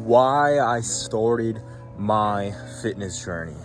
why I started my fitness journey,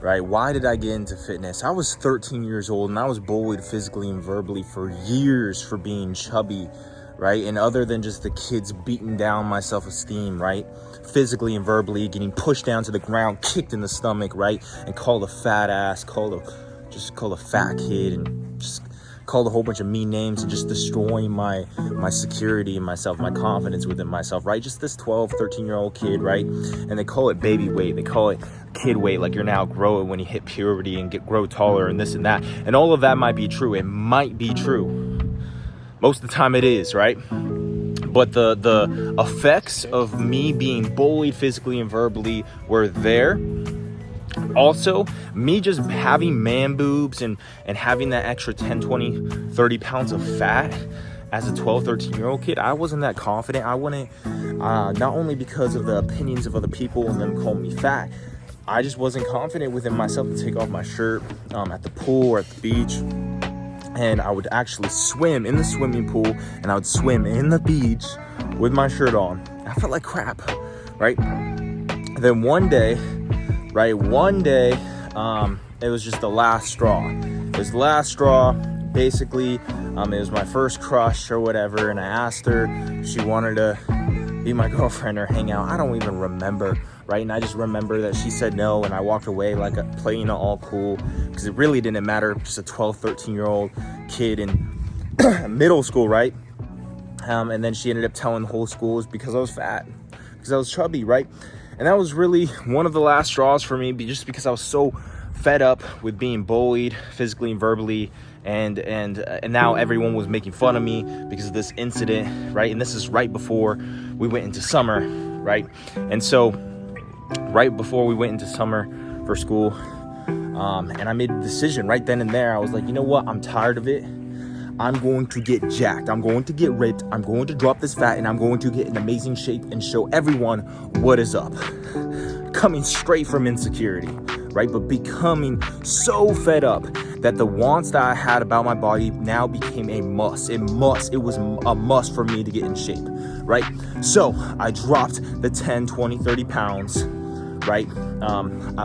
right? Why did I get into fitness? I was 13 years old and I was bullied physically and verbally for years for being chubby, right? And other than just the kids beating down my self-esteem, right? Physically and verbally, getting pushed down to the ground, kicked in the stomach, right? And called a fat ass, called a fat kid, and just called a whole bunch of mean names, and just destroying my security in myself, my confidence within myself, right? Just this 12, 13-year-old kid, right? And they call it baby weight. They call it kid weight, like you're now growing when you hit puberty and grow taller and this and that. And all of that might be true. It might be true. Most of the time it is, right? But the effects of me being bullied physically and verbally were there. Also, me just having man boobs and having that extra 10, 20, 30 pounds of fat as a 12, 13-year-old kid, I wasn't that confident. I wouldn't, not only because of the opinions of other people and them calling me fat, I just wasn't confident within myself to take off my shirt at the pool or at the beach. And I would actually swim in the swimming pool, and I would swim in the beach with my shirt on. I felt like crap, right? Then one day, it was just the last straw. It was the last straw. Basically, it was my first crush or whatever, and I asked her if she wanted to be my girlfriend or hang out. I don't even remember, right? And I just remember that she said no, and I walked away like playing it all cool, because it really didn't matter. Just a 12, 13-year-old kid in middle school, right? And then she ended up telling the whole school it was because I was fat, because I was chubby, right? And that was really one of the last straws for me, just because I was so fed up with being bullied physically and verbally, and now everyone was making fun of me because of this incident, right? And this is right before we went into summer, right? And so right before we went into summer for school, and I made a decision right then and there. I was like, you know what? I'm tired of it. I'm going to get jacked. I'm going to get ripped. I'm going to drop this fat, and I'm going to get in amazing shape and show everyone what is up. Coming straight from insecurity, right? But becoming so fed up that the wants that I had about my body now became a must. It was a must for me to get in shape, right? So I dropped the 10, 20, 30 pounds, right?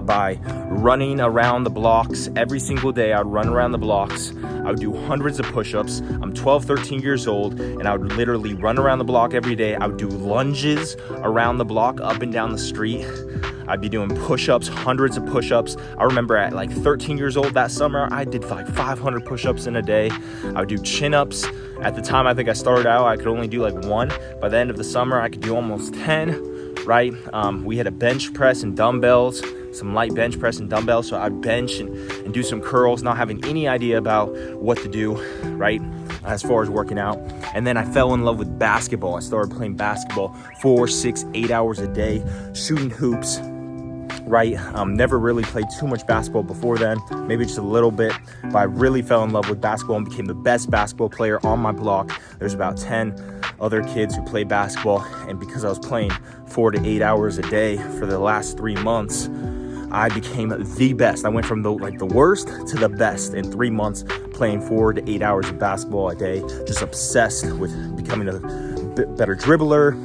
By running around the blocks every single day. I would run around the blocks. I would do hundreds of push-ups. I'm 12, 13 years old, and I would literally run around the block every day. I would do lunges around the block, up and down the street. I'd be doing push-ups, hundreds of push-ups. I remember at like 13 years old that summer, I did like 500 push-ups in a day. I would do chin-ups. At the time, I think I started out, I could only do like 1. By the end of the summer, I could do almost 10, right? We had a bench press and dumbbells, some light bench press and dumbbells. So I'd bench and do some curls, not having any idea about what to do, right? As far as working out. And then I fell in love with basketball. I started playing basketball 4, 6, 8 hours a day, shooting hoops, right? Never really played too much basketball before then, maybe just a little bit, but I really fell in love with basketball and became the best basketball player on my block. There's about 10 other kids who play basketball, and because I was playing 4 to 8 hours a day for the last 3 months, I became the best. I went from the worst to the best in 3 months, playing 4 to 8 hours of basketball a day, just obsessed with becoming a better dribbler,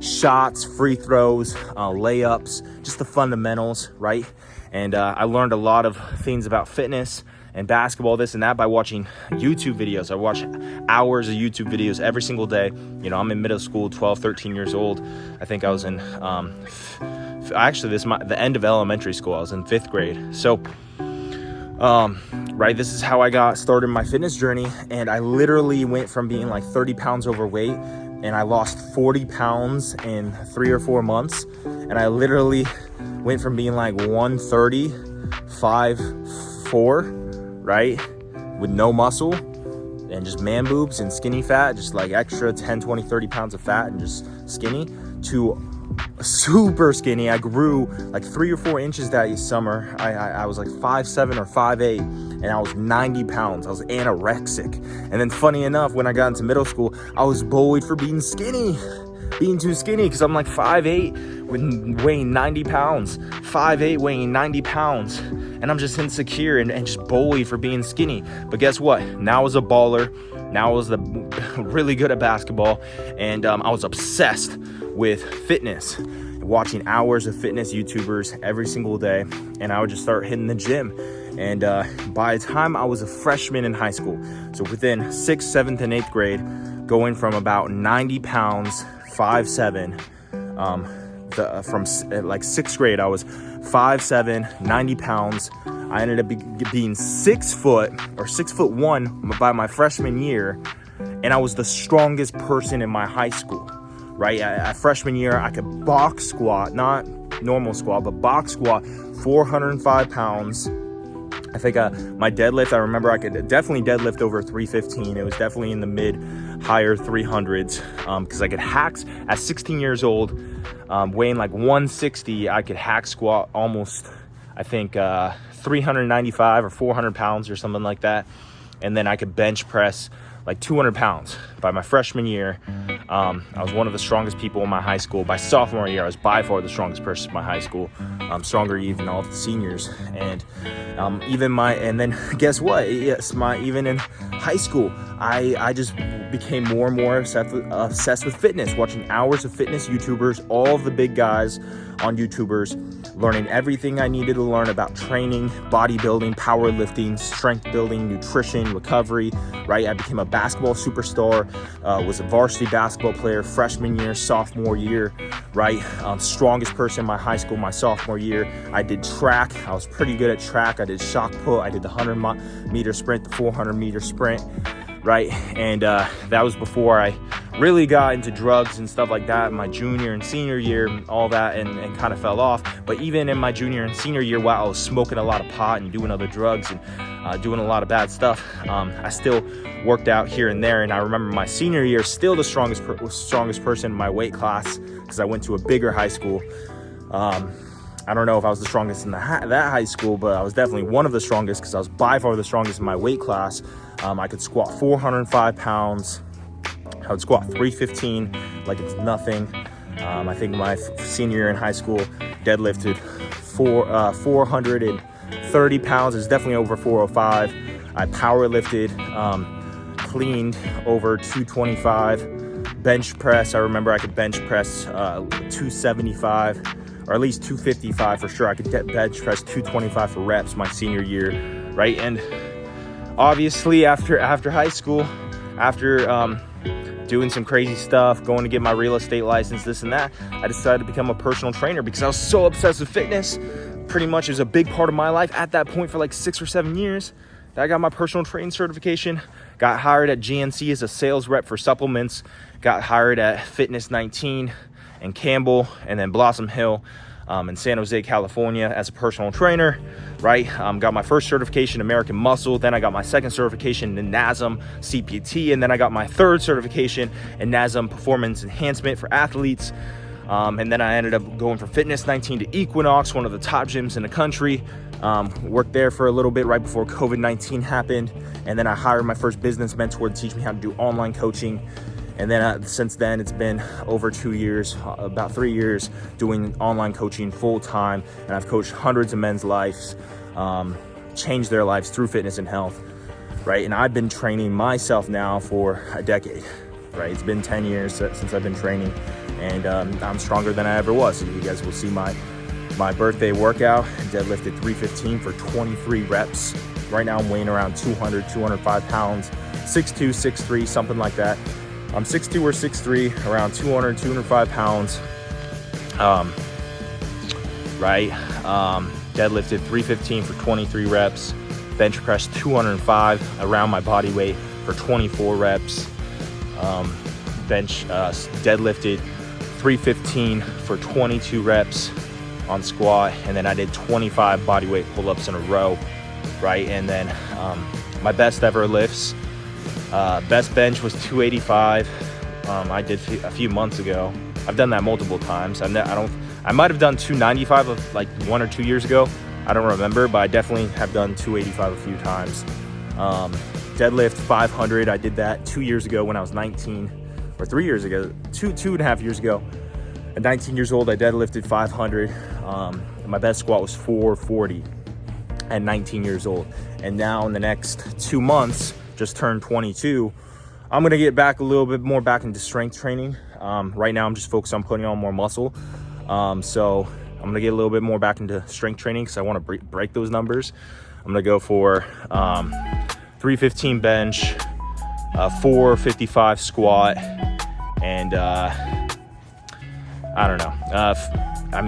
shots, free throws, layups, just the fundamentals, right? And I learned a lot of things about fitness and basketball, this and that, by watching YouTube videos. I watch hours of YouTube videos every single day. You know, I'm in middle school, 12, 13 years old. I think I was in, the end of elementary school. I was in 5th grade. So, right, this is how I got started my fitness journey. And I literally went from being like 30 pounds overweight, and I lost 40 pounds in 3 or 4 months. And I literally went from being like 130, 5'4", right, with no muscle and just man boobs and skinny fat, just like extra 10, 20, 30 pounds of fat and just skinny, to super skinny. I grew like 3 or 4 inches that summer. I was like 5'7" or 5'8", and I was 90 pounds. I was anorexic. And then funny enough, when I got into middle school, I was bullied for being skinny, being too skinny, because I'm like 5'8", with weighing 90 pounds, 5'8", weighing 90 pounds. And I'm just insecure and just bullied for being skinny. But guess what? Now as a baller, Now I was really good at basketball, and I was obsessed with fitness, watching hours of fitness YouTubers every single day, and I would just start hitting the gym. And by the time I was a freshman in high school, so within 6th, 7th, and 8th grade, going from about 90 pounds, 5'7", from like 6th grade, I was 5'7", 90 pounds. I ended up being 6 foot or 6'1" by my freshman year, and I was the strongest person in my high school. Right at freshman year, I could box squat, not normal squat, but box squat 405 pounds. I think my deadlift, I remember I could definitely deadlift over 315. It was definitely in the higher 300s, because I could hack at 16 years old, weighing like 160. I could hack squat almost, I think, 395 or 400 pounds or something like that. And then I could bench press like 200 pounds. By my freshman year, I was one of the strongest people in my high school. By sophomore year, I was by far the strongest person in my high school, stronger even all of the seniors. And then guess what? Yes, even in high school, I just became more and more obsessed with fitness, watching hours of fitness YouTubers, all of the big guys on YouTubers, learning everything I needed to learn about training, bodybuilding, powerlifting, strength building, nutrition, recovery, right? I became a basketball superstar, was a varsity basketball player freshman year, sophomore year, right? Strongest person in my high school my sophomore year. I did track. I was pretty good at track. I did shot put. I did the 100-meter sprint, the 400-meter sprint, right? And that was before I really got into drugs and stuff like that in my junior and senior year, all that, and kind of fell off. But even in my junior and senior year, while I was smoking a lot of pot and doing other drugs and doing a lot of bad stuff, I still worked out here and there. And I remember my senior year, still the strongest person in my weight class, because I went to a bigger high school. I don't know if I was the strongest in that high school, but I was definitely one of the strongest, because I was by far the strongest in my weight class. I could squat 405 pounds. I would squat 315 like it's nothing. I think my senior year in high school, deadlifted 430 pounds. It's definitely over 405. I power lifted, cleaned over 225. Bench press, I remember I could bench press 275, or at least 255 for sure. I could bench press 225 for reps my senior year, right? And obviously after high school, after doing some crazy stuff, going to get my real estate license, this and that, I decided to become a personal trainer, because I was so obsessed with fitness. Pretty much it was a big part of my life at that point for like 6 or 7 years. I got my personal training certification, got hired at GNC as a sales rep for supplements, got hired at Fitness 19 and Campbell, and then Blossom Hill in San Jose, California as a personal trainer, right? Got my first certification, American Muscle. Then I got my second certification in NASM CPT. And then I got my third certification in NASM Performance Enhancement for athletes. And then I ended up going from Fitness 19 to Equinox, one of the top gyms in the country. Worked there for a little bit right before COVID-19 happened. And then I hired my first business mentor to teach me how to do online coaching. And then since then, it's been over 2 years, about 3 years, doing online coaching full time. And I've coached hundreds of men's lives, changed their lives through fitness and health, right? And I've been training myself now for a decade, right? It's been 10 years since I've been training, and I'm stronger than I ever was. So you guys will see my birthday workout, deadlifted 315 for 23 reps. Right now I'm weighing around 205 pounds, 6'2", 6'3", something like that. I'm 6'2" or 6'3", around 205 pounds, right? Deadlifted 315 for 23 reps, bench press 205 around my body weight for 24 reps, deadlifted 315 for 22 reps on squat, and then I did 25 body weight pull-ups in a row, right? And then my best ever lifts, best bench was 285. I did a few months ago. I've done that multiple times. I might have done 295 of like 1 or 2 years ago. I don't remember, but I definitely have done 285 a few times. Deadlift 500. I did that 2 years ago when I was 19, or 3 years ago, two and a half years ago. At 19 years old, I deadlifted 500. My best squat was 440 at 19 years old. And now in the next 2 months, just turned 22, I'm gonna get back a little bit more back into strength training. Right now I'm just focused on putting on more muscle. So I'm gonna get a little bit more back into strength training because I want to break those numbers. I'm gonna go for 315 bench, 455 squat, and I don't know.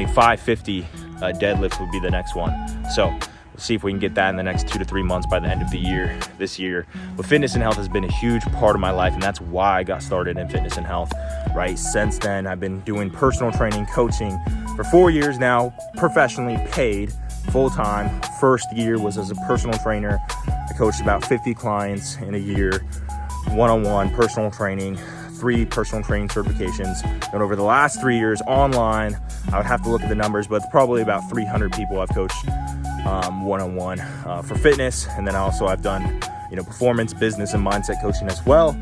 550 deadlift would be the next one. So we'll see if we can get that in the next 2 to 3 months by the end of the year, this year. But fitness and health has been a huge part of my life, and that's why I got started in fitness and health, right? Since then, I've been doing personal training, coaching for 4 years now, professionally paid, full-time. First year was as a personal trainer. I coached about 50 clients in a year, one-on-one personal training, 3 personal training certifications. And over the last 3 years online, I would have to look at the numbers, but it's probably about 300 people I've coached one-on-one for fitness. And then also I've done, performance, business, and mindset coaching as well,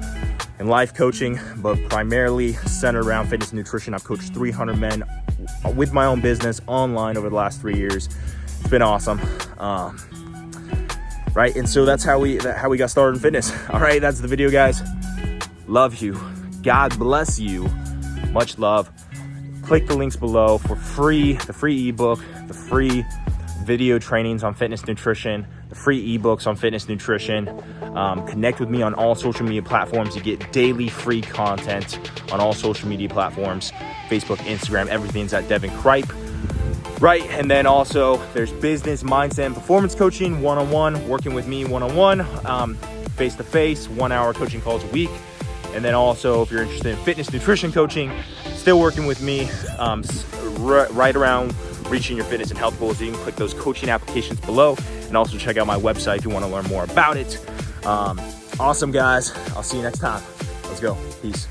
and life coaching, but primarily centered around fitness and nutrition. I've coached 300 men with my own business online over the last 3 years. It's been awesome. Right, and so that's how we got started in fitness. All right, that's the video, guys. Love you. God bless you. Much love. Click the links below for the free ebook, the free video trainings on fitness nutrition, the free ebooks on fitness nutrition. Connect with me on all social media platforms. You get daily free content on all social media platforms, Facebook, Instagram, everything's at Deven Cripe. Right, and then also there's business, mindset, and performance coaching, one-on-one, working with me one-on-one, face-to-face, 1 hour coaching calls a week. And then also, if you're interested in fitness nutrition coaching, still working with me, right around reaching your fitness and health goals. You can click those coaching applications below, and also check out my website if you want to learn more about it. Awesome, guys. I'll see you next time. Let's go. Peace.